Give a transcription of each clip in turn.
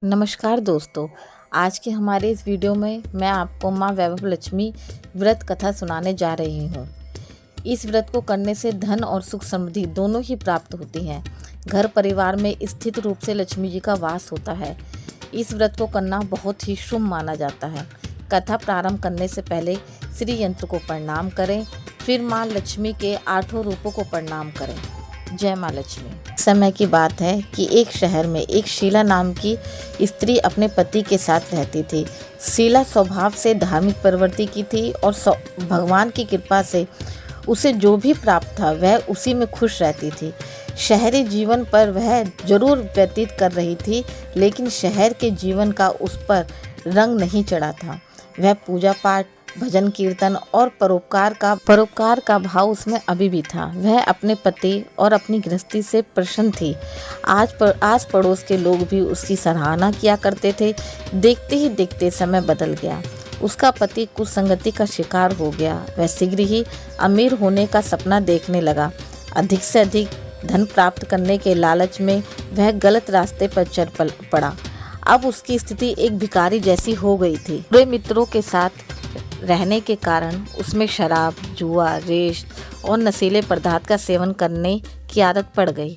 नमस्कार दोस्तों। आज के हमारे इस वीडियो में मैं आपको माँ वैभव लक्ष्मी व्रत कथा सुनाने जा रही हूँ। इस व्रत को करने से धन और सुख समृद्धि दोनों ही प्राप्त होती हैं। घर परिवार में स्थित रूप से लक्ष्मी जी का वास होता है। इस व्रत को करना बहुत ही शुभ माना जाता है। कथा प्रारंभ करने से पहले श्री यंत्र को प्रणाम करें, फिर माँ लक्ष्मी के 8 रूपों को प्रणाम करें। जय माँ लक्ष्मी। समय की बात है कि एक शहर में एक शीला नाम की स्त्री अपने पति के साथ रहती थी। शीला स्वभाव से धार्मिक प्रवृत्ति की थी और भगवान की कृपा से उसे जो भी प्राप्त था वह उसी में खुश रहती थी। शहरी जीवन पर वह जरूर व्यतीत कर रही थी, लेकिन शहर के जीवन का उस पर रंग नहीं चढ़ा था। वह पूजा पाठ, भजन कीर्तन और परोपकार का भाव उसमें अभी भी था। वह अपने पति और अपनी गृहस्थी से प्रसन्न थी। आस पड़ोस के लोग भी उसकी सराहना किया करते थे। देखते ही देखते समय बदल गया। उसका पति कुसंगति का शिकार हो गया। वह शीघ्र ही अमीर होने का सपना देखने लगा। अधिक से अधिक धन प्राप्त करने के लालच में वह गलत रास्ते पर चल पड़ा। अब उसकी स्थिति एक भिखारी जैसी हो गई थी। बुरे मित्रों के साथ रहने के कारण उसमें शराब, जुआ, रेश और नशीले पदार्थ का सेवन करने की आदत पड़ गई।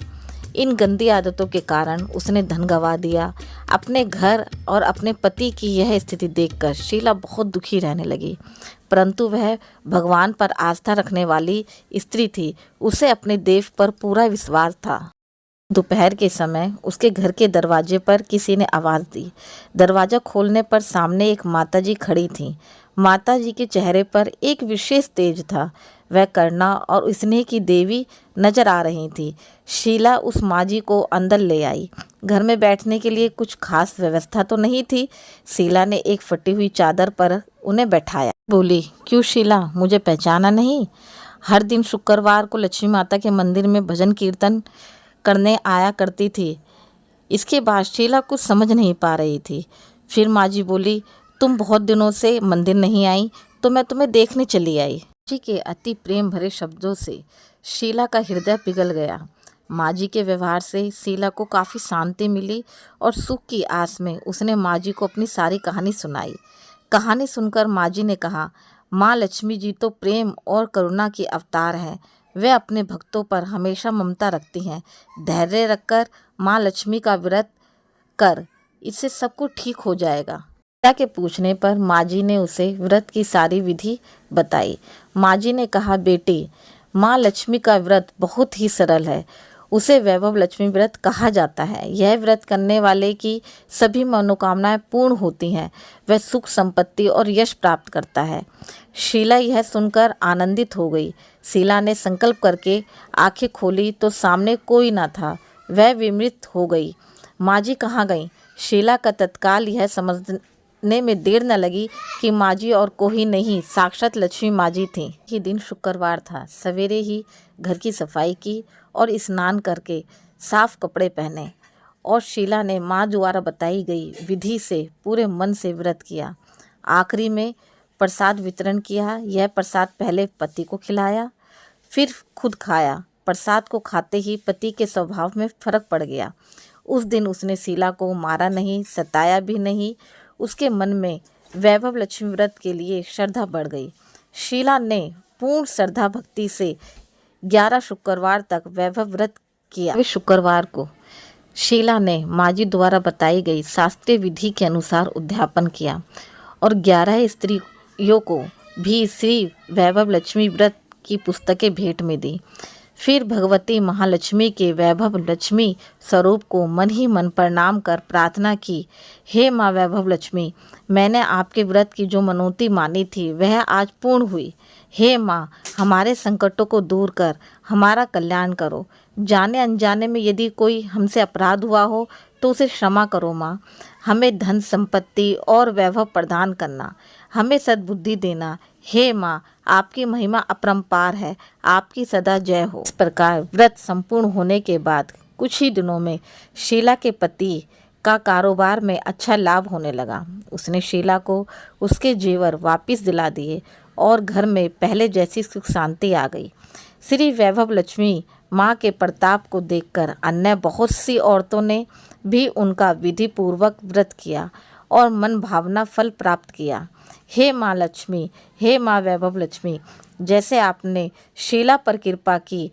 इन गंदी आदतों के कारण उसने धन गंवा दिया। अपने घर और अपने पति की यह स्थिति देखकर शीला बहुत दुखी रहने लगी। परंतु वह भगवान पर आस्था रखने वाली स्त्री थी। उसे अपने देव पर पूरा विश्वास था। दोपहर के समय उसके घर के दरवाजे पर किसी ने आवाज़ दी। दरवाज़ा खोलने पर सामने एक माताजी खड़ी थीं। माताजी के चेहरे पर एक विशेष तेज था। वह करुणा और स्नेह की देवी नजर आ रही थी। शीला उस माँ को अंदर ले आई। घर में बैठने के लिए कुछ खास व्यवस्था तो नहीं थी। शीला ने एक फटी हुई चादर पर उन्हें बैठाया। बोली, क्यों शीला, मुझे पहचाना नहीं? हर दिन शुक्रवार को लक्ष्मी माता के मंदिर में भजन कीर्तन करने आया करती थी। इसके बाद शीला कुछ समझ नहीं पा रही थी। फिर माँ जी बोली, तुम बहुत दिनों से मंदिर नहीं आई तो मैं तुम्हें देखने चली आई। जी के अति प्रेम भरे शब्दों से शीला का हृदय पिघल गया। माँ जी के व्यवहार से शीला को काफ़ी शांति मिली और सुख की आस में उसने माँ जी को अपनी सारी कहानी सुनाई। कहानी सुनकर माँ जी ने कहा, माँ लक्ष्मी जी तो प्रेम और करुणा की अवतार हैं। वे अपने भक्तों पर हमेशा ममता रखती हैं। धैर्य रखकर माँ लक्ष्मी का व्रत कर, इससे सब कुछ ठीक हो जाएगा। शीला के पूछने पर माँ जी ने उसे व्रत की सारी विधि बताई। माँ जी ने कहा, बेटी, माँ लक्ष्मी का व्रत बहुत ही सरल है। उसे वैभव लक्ष्मी व्रत कहा जाता है। यह व्रत करने वाले की सभी मनोकामनाएं पूर्ण होती हैं। वह सुख, संपत्ति और यश प्राप्त करता है। शीला यह सुनकर आनंदित हो गई। शीला ने संकल्प करके आंखें खोली तो सामने कोई ना था। वह विस्मित हो गई। माँ जी कहाँ गई? शीला का तत्काल यह समझने में देर न लगी कि माँ जी और कोई नहीं, साक्षात लक्ष्मी माँ जी थीं। ये दिन शुक्रवार था। सवेरे ही घर की सफाई की और स्नान करके साफ कपड़े पहने और शीला ने माँ द्वारा बताई गई विधि से पूरे मन से व्रत किया। आखिरी में प्रसाद वितरण किया। यह प्रसाद पहले पति को खिलाया, फिर खुद खाया। प्रसाद को खाते ही पति के स्वभाव में फर्क पड़ गया। उस दिन उसने शीला को मारा नहीं, सताया भी नहीं। उसके मन में वैभव लक्ष्मी व्रत के लिए श्रद्धा बढ़ गई। शीला ने पूर्ण श्रद्धा भक्ति से 11 शुक्रवार तक वैभव व्रत किया। शुक्रवार को शीला ने माँ जी द्वारा बताई गई शास्त्रीय विधि के अनुसार उद्यापन किया और 11 स्त्रियों को भी श्री वैभव लक्ष्मी व्रत की पुस्तकें भेंट में दी। फिर भगवती महालक्ष्मी के वैभव लक्ष्मी स्वरूप को मन ही मन प्रणाम कर प्रार्थना की, हे माँ वैभव लक्ष्मी, मैंने आपके व्रत की जो मनौती मानी थी वह आज पूर्ण हुई। हे माँ, हमारे संकटों को दूर कर हमारा कल्याण करो। जाने अनजाने में यदि कोई हमसे अपराध हुआ हो तो उसे क्षमा करो माँ। हमें धन संपत्ति और वैभव प्रदान करना, हमें सद्बुद्धि देना। हे माँ, आपकी महिमा अपरंपार है, आपकी सदा जय हो। इस प्रकार व्रत संपूर्ण होने के बाद कुछ ही दिनों में शीला के पति का कारोबार में अच्छा लाभ होने लगा। उसने शीला को उसके जेवर वापस दिला दिए और घर में पहले जैसी सुख शांति आ गई। श्री वैभव लक्ष्मी माँ के प्रताप को देखकर अन्य बहुत सी औरतों ने भी उनका विधि पूर्वक व्रत किया और मन भावना फल प्राप्त किया। हे माँ लक्ष्मी, हे माँ वैभव लक्ष्मी, जैसे आपने शीला पर कृपा की,